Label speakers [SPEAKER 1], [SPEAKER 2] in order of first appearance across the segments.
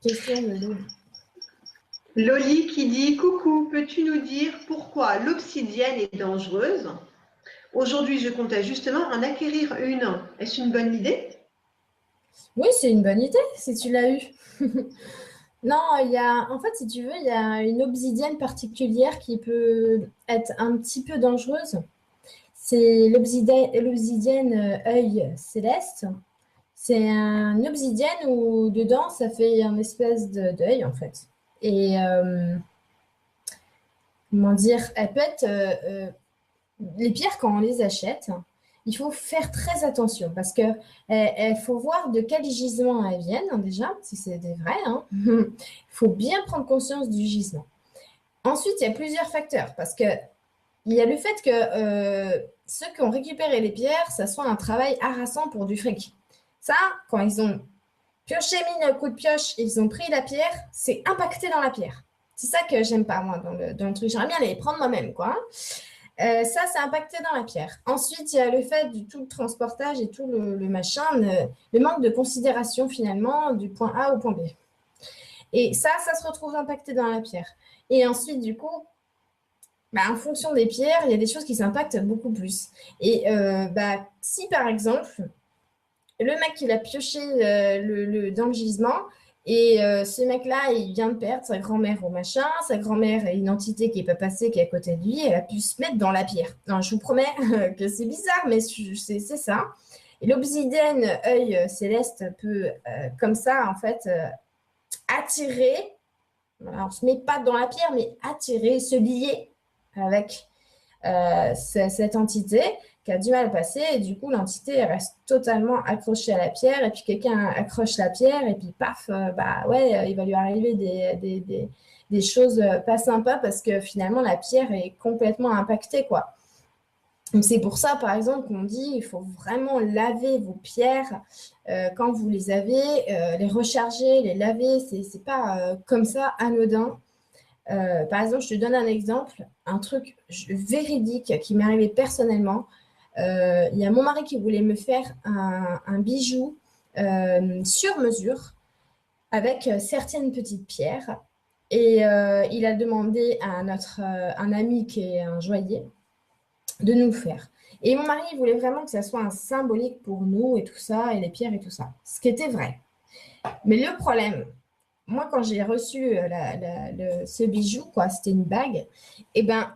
[SPEAKER 1] Question de Lou.
[SPEAKER 2] Loli qui dit coucou, peux-tu nous dire pourquoi l'obsidienne est dangereuse? Aujourd'hui, je comptais justement en acquérir une. Est-ce une bonne idée?
[SPEAKER 1] Oui, c'est une bonne idée si tu l'as eu. Non, en fait, si tu veux, il y a une obsidienne particulière qui peut être un petit peu dangereuse. C'est l'obsidienne œil céleste. C'est un obsidienne où dedans, ça fait un espèce d'œil en fait. Et comment dire, elle peut être les pierres, quand on les achète, il faut faire très attention parce que faut voir de quel gisement elles viennent, hein, déjà, si c'est des vrais. Hein. Il faut bien prendre conscience du gisement. Ensuite, il y a plusieurs facteurs parce que il y a le fait que ceux qui ont récupéré les pierres, ça soit un travail harassant pour du fric. Ça, quand ils ont pioché, mis le coup de pioche, ils ont pris la pierre, c'est impacté dans la pierre. C'est ça que j'aime pas, moi, dans le truc. J'aimerais bien les prendre moi-même, quoi. Ça, c'est impacté dans la pierre. Ensuite, il y a le fait du tout le transportage et tout le machin, le manque de considération finalement du point A au point B. Et ça se retrouve impacté dans la pierre. Et ensuite, du coup, bah, en fonction des pierres, il y a des choses qui s'impactent beaucoup plus. Et bah, si par exemple, le mec qui l'a pioché dans le gisement, et ce mec-là, il vient de perdre sa grand-mère au machin, sa grand-mère est une entité qui n'est pas passée, qui est à côté de lui, elle a pu se mettre dans la pierre. Non, je vous promets que c'est bizarre, mais c'est ça. Et l'obsidienne œil céleste peut, comme ça, en fait, attirer, alors on ne se met pas dans la pierre, mais attirer, se lier avec cette entité qui a du mal à passer et du coup l'entité reste totalement accrochée à la pierre et puis quelqu'un accroche la pierre et puis paf, bah ouais, il va lui arriver des choses pas sympas parce que finalement la pierre est complètement impactée quoi. Donc c'est pour ça par exemple qu'on dit il faut vraiment laver vos pierres quand vous les avez, les recharger, les laver, c'est pas comme ça anodin. Par exemple, je te donne un exemple, un truc véridique qui m'est arrivé personnellement. Il y a mon mari qui voulait me faire un bijou sur mesure avec certaines petites pierres. Et il a demandé à un ami qui est un joaillier de nous le faire. Et mon mari voulait vraiment que ça soit un symbolique pour nous et tout ça, et les pierres et tout ça. Ce qui était vrai. Mais le problème, moi, quand j'ai reçu ce bijou, quoi, c'était une bague, et ben,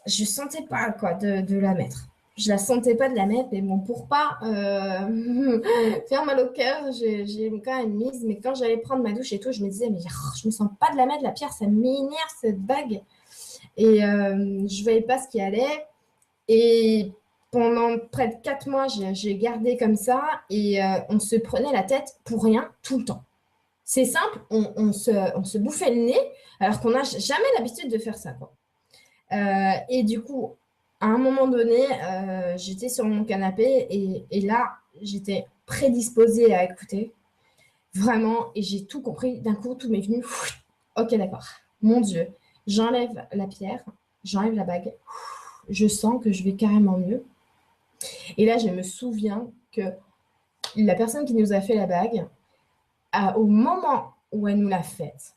[SPEAKER 1] je sentais pas quoi de la mettre. Je la sentais pas de la mettre, mais bon, pour pas faire mal au cœur, j'ai quand même mise. Mais quand j'allais prendre ma douche et tout, je me disais, mais je me sens pas de la mettre, la pierre, ça m'énerve cette bague. Et je voyais pas ce qui allait. Et pendant près de 4 mois, j'ai gardé comme ça et on se prenait la tête pour rien tout le temps. C'est simple, on se bouffait le nez alors qu'on n'a jamais l'habitude de faire ça. Quoi. Et du coup, à un moment donné, j'étais sur mon canapé et là, j'étais prédisposée à écouter, vraiment, et j'ai tout compris. D'un coup, tout m'est venu. Ok, d'accord. Mon Dieu, j'enlève la pierre, j'enlève la bague. Je sens que je vais carrément mieux. Et là, je me souviens que la personne qui nous a fait la bague, au moment où elle nous l'a faite,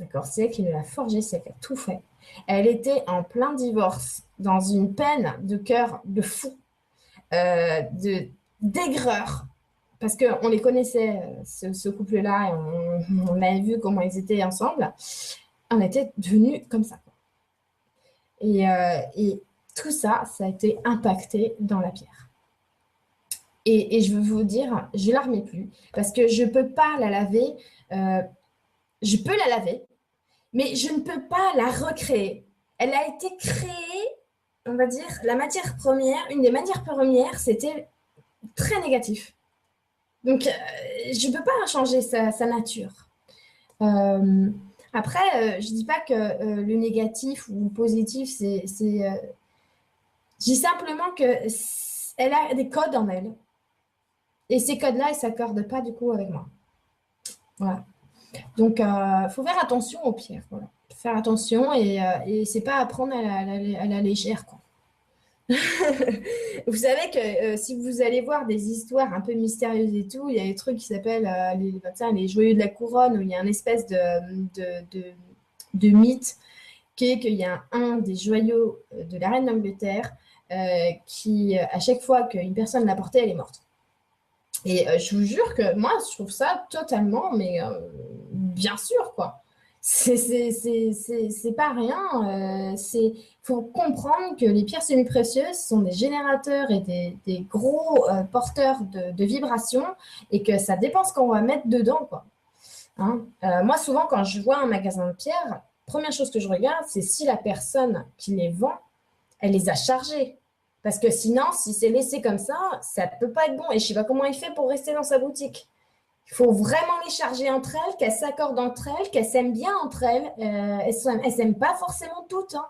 [SPEAKER 1] d'accord, c'est elle qui nous l'a forgée, c'est elle qui a tout fait. Elle était en plein divorce, dans une peine de cœur de fou, d'aigreur, parce qu'on les connaissait, ce couple-là, et on avait vu comment ils étaient ensemble. On était devenus comme ça. Et tout ça, ça a été impacté dans la pierre. Et je veux vous dire, je ne la remets plus, parce que je ne peux pas la laver. Je peux la laver, mais je ne peux pas la recréer. Elle a été créée, on va dire, la matière première, une des matières premières, c'était très négatif. Donc, je ne peux pas changer sa nature. Euh, après, je ne dis pas que le négatif ou le positif, je dis simplement qu'elle a des codes en elle. Et ces codes-là, ils ne s'accordent pas du coup avec moi. Voilà. Donc, il faut faire attention aux pierres. Voilà. Faire attention et c'est pas à prendre à la légère. Quoi. Vous savez que si vous allez voir des histoires un peu mystérieuses et tout, il y a des trucs qui s'appellent les joyaux de la couronne, où il y a une espèce de mythe qui est qu'il y a un des joyaux de la reine d'Angleterre qui, à chaque fois qu'une personne l'a porté, elle est morte. Et je vous jure que moi, je trouve ça totalement, mais bien sûr, quoi. C'est pas rien. Il faut comprendre que les pierres semi-précieuses sont des générateurs et des gros porteurs de vibrations et que ça dépend ce qu'on va mettre dedans, quoi. Hein. Moi, souvent, quand je vois un magasin de pierres, première chose que je regarde, c'est si la personne qui les vend, elle les a chargés. Parce que sinon, si c'est laissé comme ça ne peut pas être bon. Et je ne sais pas comment il fait pour rester dans sa boutique. Il faut vraiment les charger entre elles, qu'elles s'accordent entre elles, qu'elles s'aiment bien entre elles. Elles ne s'aiment pas forcément toutes. Hein.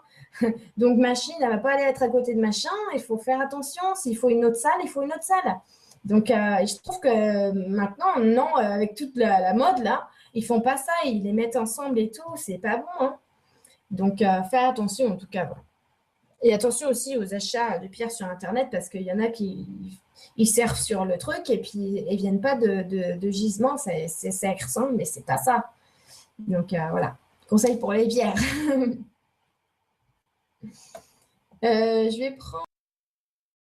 [SPEAKER 1] Donc, machine, elle ne va pas aller être à côté de machin. Il faut faire attention. S'il faut une autre salle, il faut une autre salle. Donc, je trouve que maintenant, non, avec toute la mode, là, ils font pas ça. Ils les mettent ensemble et tout. C'est pas bon. Hein. Donc, faire attention, en tout cas. Voilà. Et attention aussi aux achats de pierres sur Internet parce qu'il y en a qui ils servent sur le truc et puis ils viennent pas de gisement. Ça ressemble, mais c'est pas ça. Donc voilà, conseil pour les pierres. Je vais prendre